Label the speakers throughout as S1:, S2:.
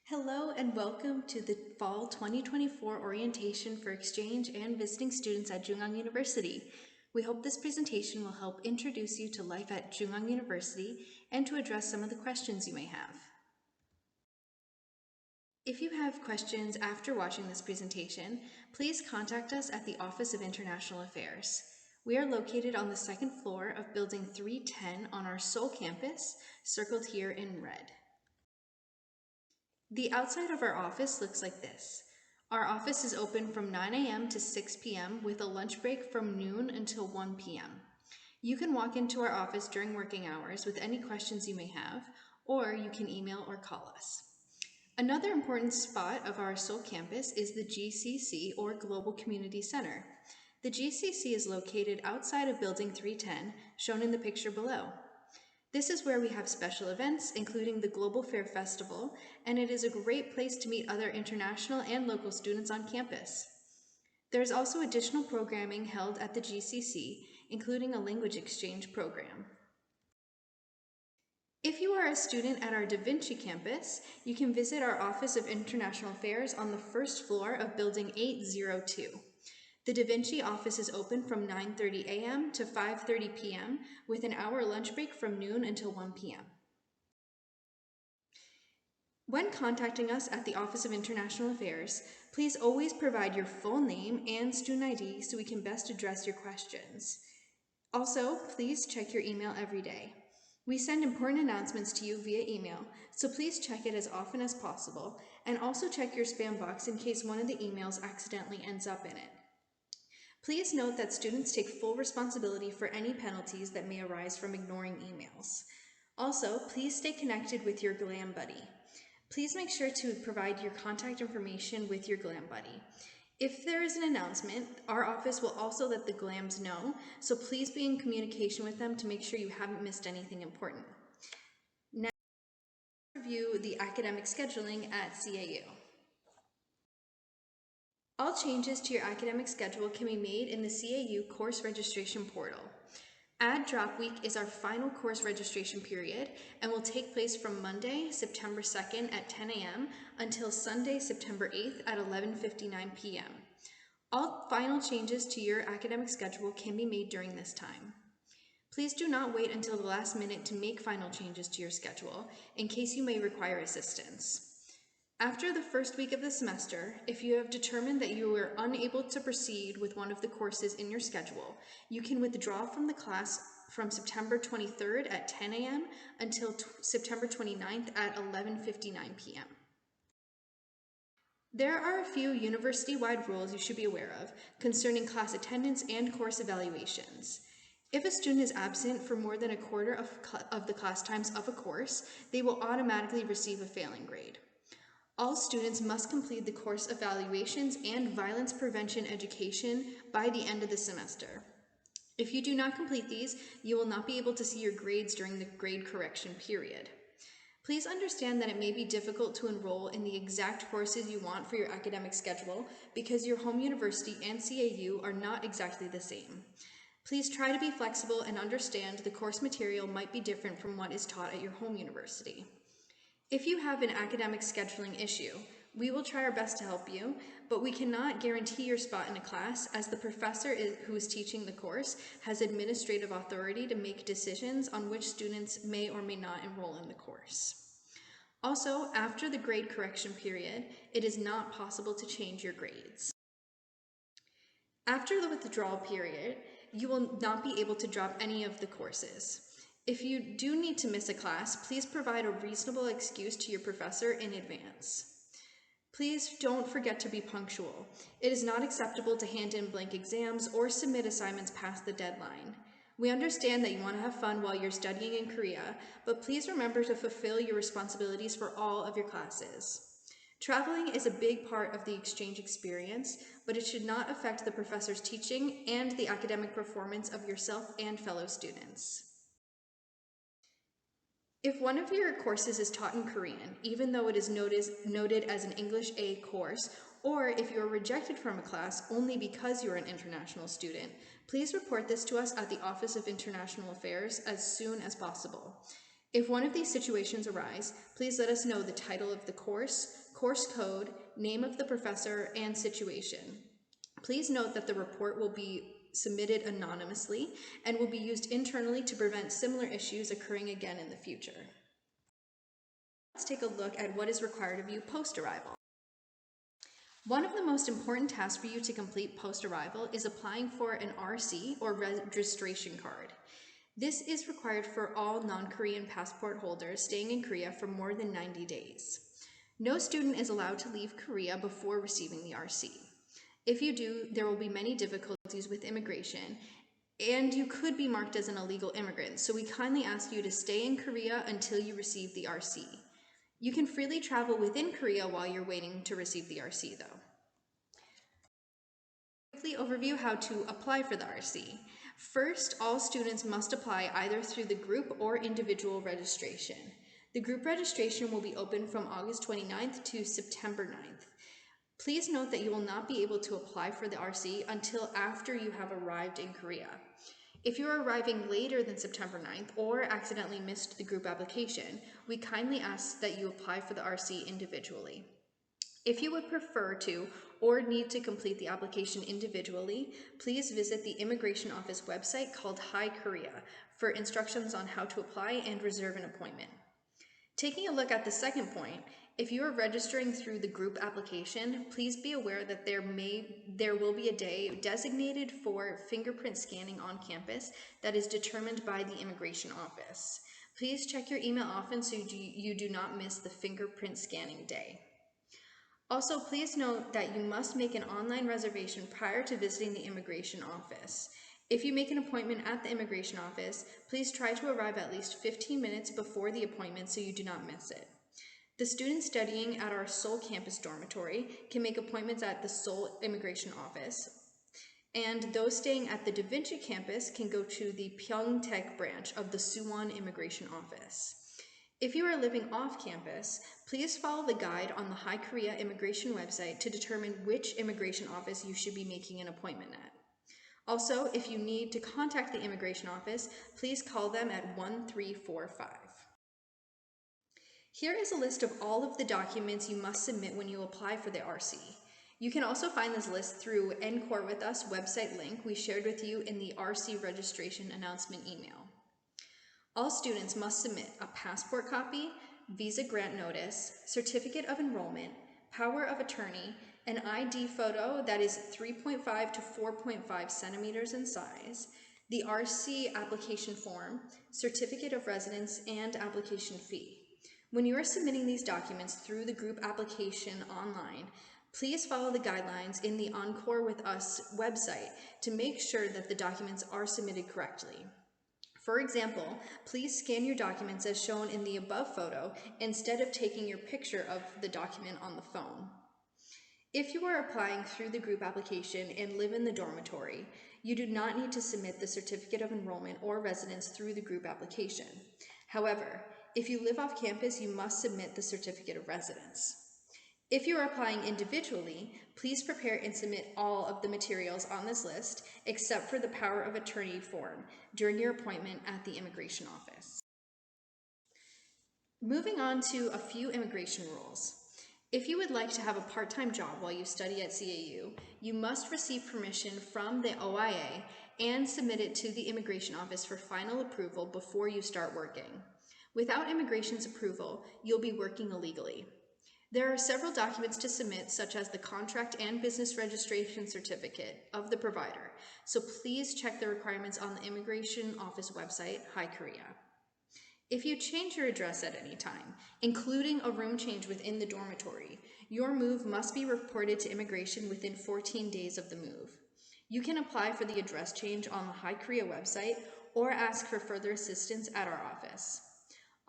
S1: Hello and welcome to the Fall 2024 Orientation for Exchange and Visiting Students at Jungang University. We hope this presentation will help introduce you to life at Jungang University and to address some of the questions you may have. If you have questions after watching this presentation, please contact us at the Office of International Affairs. We are located on the second floor of Building 310 on our Seoul campus, circled here in red. The outside of our office looks like this. Our office is open from 9 a.m. to 6 p.m. with a lunch break from noon until 1 p.m. You can walk into our office during working hours with any questions you may have, or you can email or call us. Another important spot of our Seoul campus is the GCC, or Global Community Center. The GCC is located outside of Building 310, shown in the picture below. This is where we have special events, including the Global Fair Festival, and it is a great place to meet other international and local students on campus. There is also additional programming held at the GCC, including a language exchange program. If you are a student at our Da Vinci campus, you can visit our Office of International Affairs on the first floor of Building 802. The Da Vinci office is open from 9:30 a.m. to 5:30 p.m. with an hour lunch break from noon until 1 p.m. When contacting us at the Office of International Affairs, please always provide your full name and student ID so we can best address your questions. Also, please check your email every day. We send important announcements to you via email, so please check it as often as possible, and also check your spam box in case one of the emails accidentally ends up in it. Please note that students take full responsibility for any penalties that may arise from ignoring emails. Also, please stay connected with your GLAM buddy. Please make sure to provide your contact information with your GLAM buddy. If there is an announcement, our office will also let the GLAMs know, so please be in communication with them to make sure you haven't missed anything important. Now, let's review the academic scheduling at CAU. All changes to your academic schedule can be made in the CAU course registration portal. Add Drop Week is our final course registration period and will take place from Monday, September 2nd at 10 a.m. until Sunday, September 8th at 11:59 p.m. All final changes to your academic schedule can be made during this time. Please do not wait until the last minute to make final changes to your schedule in case you may require assistance. After the first week of the semester, if you have determined that you are unable to proceed with one of the courses in your schedule, you can withdraw from the class from September 23rd at 10 a.m. until September 29th at 11:59 p.m. There are a few university-wide rules you should be aware of concerning class attendance and course evaluations. If a student is absent for more than a quarter of the class times of a course, they will automatically receive a failing grade. All students must complete the course evaluations and violence prevention education by the end of the semester. If you do not complete these, you will not be able to see your grades during the grade correction period. Please understand that it may be difficult to enroll in the exact courses you want for your academic schedule because your home university and CAU are not exactly the same. Please try to be flexible and understand the course material might be different from what is taught at your home university. If you have an academic scheduling issue, we will try our best to help you, but we cannot guarantee your spot in a class as the professor who is teaching the course has administrative authority to make decisions on which students may or may not enroll in the course. Also, after the grade correction period, it is not possible to change your grades. After the withdrawal period, you will not be able to drop any of the courses. If you do need to miss a class, please provide a reasonable excuse to your professor in advance. Please don't forget to be punctual. It is not acceptable to hand in blank exams or submit assignments past the deadline. We understand that you want to have fun while you're studying in Korea, but please remember to fulfill your responsibilities for all of your classes. Traveling is a big part of the exchange experience, but it should not affect the professor's teaching and the academic performance of yourself and fellow students. If one of your courses is taught in Korean, even though it is noted as an English A course, or if you are rejected from a class only because you are an international student, please report this to us at the Office of International Affairs as soon as possible. If one of these situations arise, please let us know the title of the course code, name of the professor, and situation. Please note that the report will be submitted anonymously and will be used internally to prevent similar issues occurring again in the future. Let's take a look at what is required of you post-arrival. One of the most important tasks for you to complete post-arrival is applying for an RC, or registration card. This is required for all non-Korean passport holders staying in Korea for more than 90 days. No student is allowed to leave Korea before receiving the RC. If you do, there will be many difficulties with immigration, and you could be marked as an illegal immigrant, so we kindly ask you to stay in Korea until you receive the RC. You can freely travel within Korea while you're waiting to receive the RC, though. Quickly overview how to apply for the RC. First, all students must apply either through the group or individual registration. The group registration will be open from August 29th to September 9th. Please note that you will not be able to apply for the RC until after you have arrived in Korea. If you are arriving later than September 9th or accidentally missed the group application, we kindly ask that you apply for the RC individually. If you would prefer to or need to complete the application individually, please visit the immigration office website called Hi Korea for instructions on how to apply and reserve an appointment. Taking a look at the second point, if you are registering through the group application, please be aware that there will be a day designated for fingerprint scanning on campus that is determined by the immigration office. Please check your email often so you do not miss the fingerprint scanning day. Also, please note that you must make an online reservation prior to visiting the immigration office. If you make an appointment at the immigration office, please try to arrive at least 15 minutes before the appointment so you do not miss it. The students studying at our Seoul campus dormitory can make appointments at the Seoul immigration office, and those staying at the Da Vinci campus can go to the Pyeongtaek branch of the Suwon immigration office. If you are living off campus, please follow the guide on the Hi Korea immigration website to determine which immigration office you should be making an appointment at. Also, if you need to contact the immigration office, please call them at 1345. Here is a list of all of the documents you must submit when you apply for the RC. You can also find this list through NCORE With Us website link we shared with you in the RC registration announcement email. All students must submit a passport copy, visa grant notice, certificate of enrollment, power of attorney, an ID photo that is 3.5 to 4.5 centimeters in size, the RC application form, certificate of residence, and application fee. When you are submitting these documents through the group application online, please follow the guidelines in the NCORE With Us website to make sure that the documents are submitted correctly. For example, please scan your documents as shown in the above photo instead of taking your picture of the document on the phone. If you are applying through the group application and live in the dormitory, you do not need to submit the certificate of enrollment or residence through the group application. However, if you live off campus, you must submit the certificate of residence. If you are applying individually, please prepare and submit all of the materials on this list except for the power of attorney form during your appointment at the immigration office. Moving on to a few immigration rules. If you would like to have a part-time job while you study at CAU, you must receive permission from the OIA and submit it to the immigration office for final approval before you start working. Without immigration's approval, you'll be working illegally. There are several documents to submit, such as the contract and business registration certificate of the provider, so please check the requirements on the immigration office website, Hi Korea. If you change your address at any time, including a room change within the dormitory, your move must be reported to immigration within 14 days of the move. You can apply for the address change on the Hi Korea website or ask for further assistance at our office.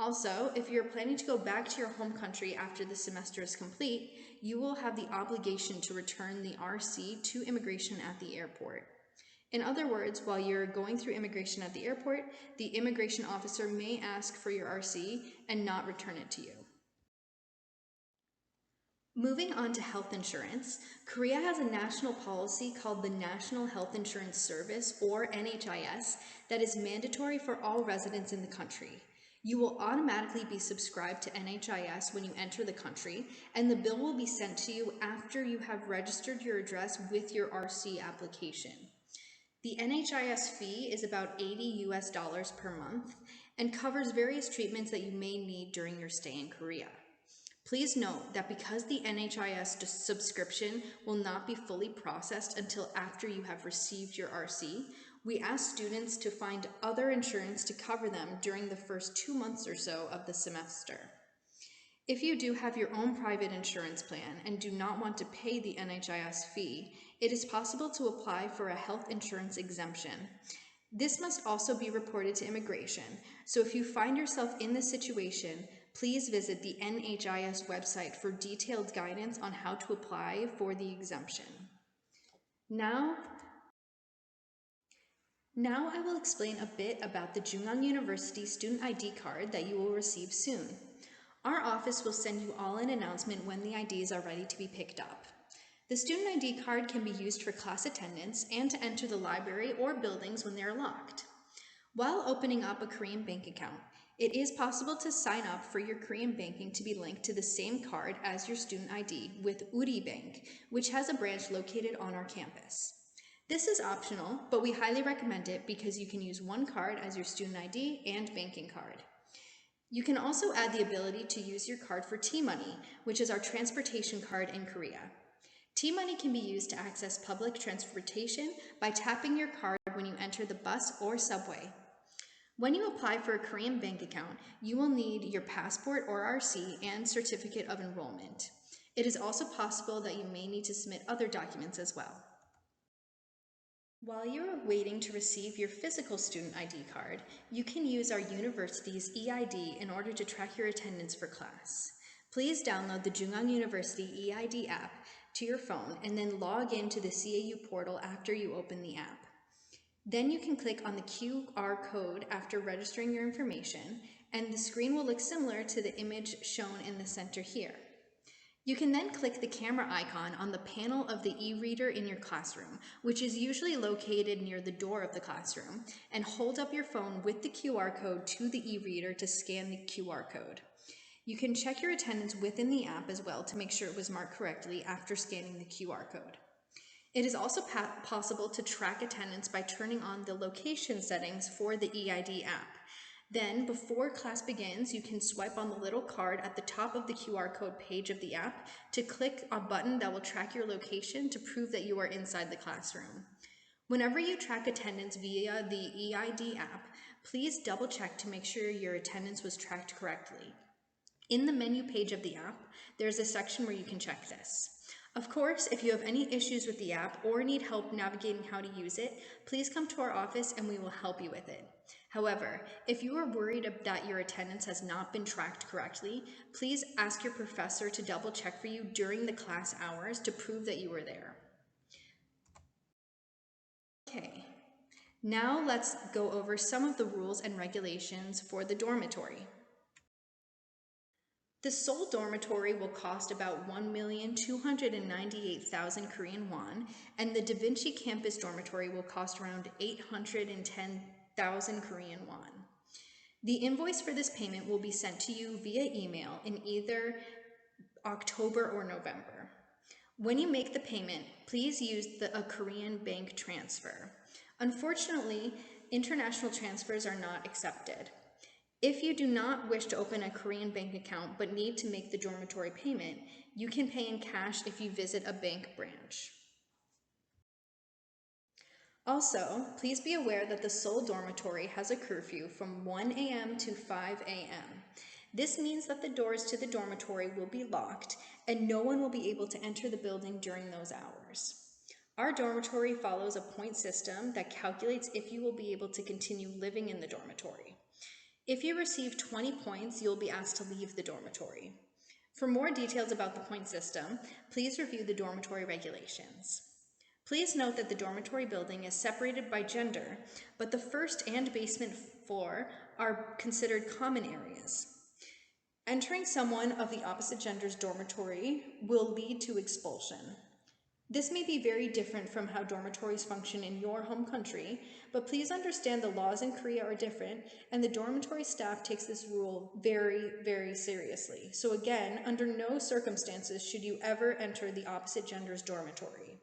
S1: Also, if you're planning to go back to your home country after the semester is complete, you will have the obligation to return the RC to immigration at the airport. In other words, while you're going through immigration at the airport, the immigration officer may ask for your RC and not return it to you. Moving on to health insurance, Korea has a national policy called the National Health Insurance Service, or NHIS, that is mandatory for all residents in the country. You will automatically be subscribed to NHIS when you enter the country, and the bill will be sent to you after you have registered your address with your RC application. The NHIS fee is about $80 per month and covers various treatments that you may need during your stay in Korea. Please note that because the NHIS subscription will not be fully processed until after you have received your RC, we ask students to find other insurance to cover them during the first 2 months or so of the semester. If you do have your own private insurance plan and do not want to pay the NHIS fee, it is possible to apply for a health insurance exemption. This must also be reported to immigration, so if you find yourself in this situation, please visit the NHIS website for detailed guidance on how to apply for the exemption. Now I will explain a bit about the Jungang University student ID card that you will receive soon. Our office will send you all an announcement when the IDs are ready to be picked up. The student ID card can be used for class attendance and to enter the library or buildings when they are locked. While opening up a Korean bank account, it is possible to sign up for your Korean banking to be linked to the same card as your student ID with Uri Bank, which has a branch located on our campus. This is optional, but we highly recommend it because you can use one card as your student ID and banking card. You can also add the ability to use your card for T-Money, which is our transportation card in Korea. T-Money can be used to access public transportation by tapping your card when you enter the bus or subway. When you apply for a Korean bank account, you will need your passport or RC and certificate of enrollment. It is also possible that you may need to submit other documents as well. While you are waiting to receive your physical student ID card, you can use our university's EID in order to track your attendance for class. Please download the Jungang University EID app to your phone and then log in to the CAU portal after you open the app. Then you can click on the QR code after registering your information, and the screen will look similar to the image shown in the center here. You can then click the camera icon on the panel of the e-reader in your classroom, which is usually located near the door of the classroom, and hold up your phone with the QR code to the e-reader to scan the QR code. You can check your attendance within the app as well to make sure it was marked correctly after scanning the QR code. It is also possible to track attendance by turning on the location settings for the EID app. Then, before class begins, you can swipe on the little card at the top of the QR code page of the app to click a button that will track your location to prove that you are inside the classroom. Whenever you track attendance via the EID app, please double check to make sure your attendance was tracked correctly. In the menu page of the app, there's a section where you can check this. Of course, if you have any issues with the app or need help navigating how to use it, please come to our office and we will help you with it. However, if you are worried that your attendance has not been tracked correctly, please ask your professor to double check for you during the class hours to prove that you were there. Okay, now let's go over some of the rules and regulations for the dormitory. The Seoul dormitory will cost about 1,298,000 Korean won, and the Da Vinci campus dormitory will cost around 810,000 Korean won. The invoice for this payment will be sent to you via email in either October or November. When you make the payment, please use a Korean bank transfer. Unfortunately, international transfers are not accepted. If you do not wish to open a Korean bank account but need to make the dormitory payment, you can pay in cash if you visit a bank branch. Also, please be aware that the Seoul dormitory has a curfew from 1 a.m. to 5 a.m. This means that the doors to the dormitory will be locked and no one will be able to enter the building during those hours. Our dormitory follows a point system that calculates if you will be able to continue living in the dormitory. If you receive 20 points, you'll be asked to leave the dormitory. For more details about the point system, please review the dormitory regulations. Please note that the dormitory building is separated by gender, but the first and basement floor are considered common areas. Entering someone of the opposite gender's dormitory will lead to expulsion. This may be very different from how dormitories function in your home country, but please understand the laws in Korea are different, and the dormitory staff takes this rule very, very seriously. So again, under no circumstances should you ever enter the opposite gender's dormitory.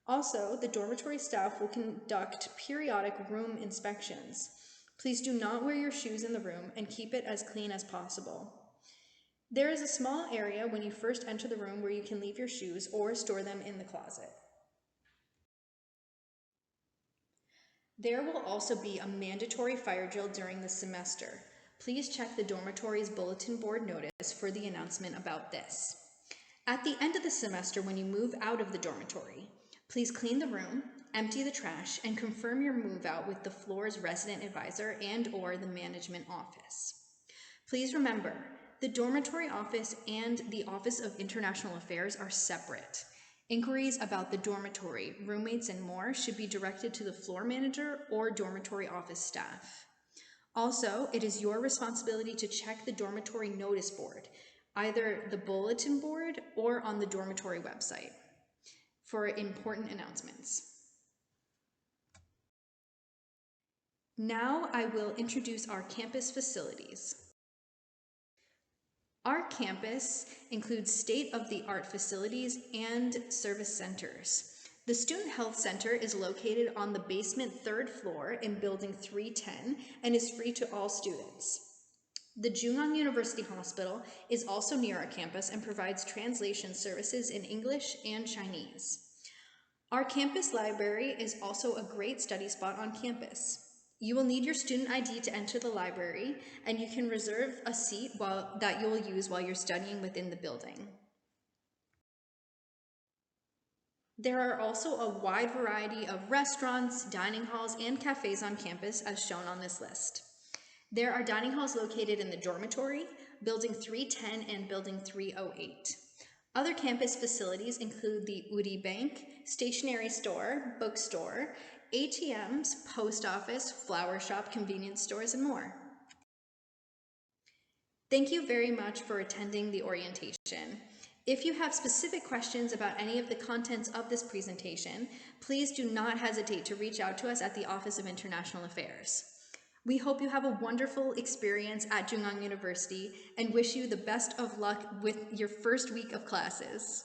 S1: Also, the dormitory staff will conduct periodic room inspections. Please do not wear your shoes in the room and keep it as clean as possible. There is a small area when you first enter the room where you can leave your shoes or store them in the closet. There will also be a mandatory fire drill during the semester. Please check the dormitory's bulletin board notice for the announcement about this. At the end of the semester, when you move out of the dormitory, please clean the room, empty the trash, and confirm your move out with the floor's resident advisor and/or the management office. Please remember, the dormitory office and the Office of International Affairs are separate. Inquiries about the dormitory, roommates, and more should be directed to the floor manager or dormitory office staff. Also, it is your responsibility to check the dormitory notice board, either the bulletin board or on the dormitory website, for important announcements. Now I will introduce our campus facilities. Our campus includes state-of-the-art facilities and service centers. The Student Health Center is located on the basement third floor in Building 310 and is free to all students. The Jungang University Hospital is also near our campus and provides translation services in English and Chinese. Our campus library is also a great study spot on campus. You will need your student ID to enter the library, and you can reserve a seat that you will use while you're studying within the building. There are also a wide variety of restaurants, dining halls, and cafes on campus as shown on this list. There are dining halls located in the dormitory, Building 310 and Building 308. Other campus facilities include the Udi Bank, stationery store, bookstore, ATMs, post office, flower shop, convenience stores, and more. Thank you very much for attending the orientation. If you have specific questions about any of the contents of this presentation, please do not hesitate to reach out to us at the Office of International Affairs. We hope you have a wonderful experience at Jungang University and wish you the best of luck with your first week of classes.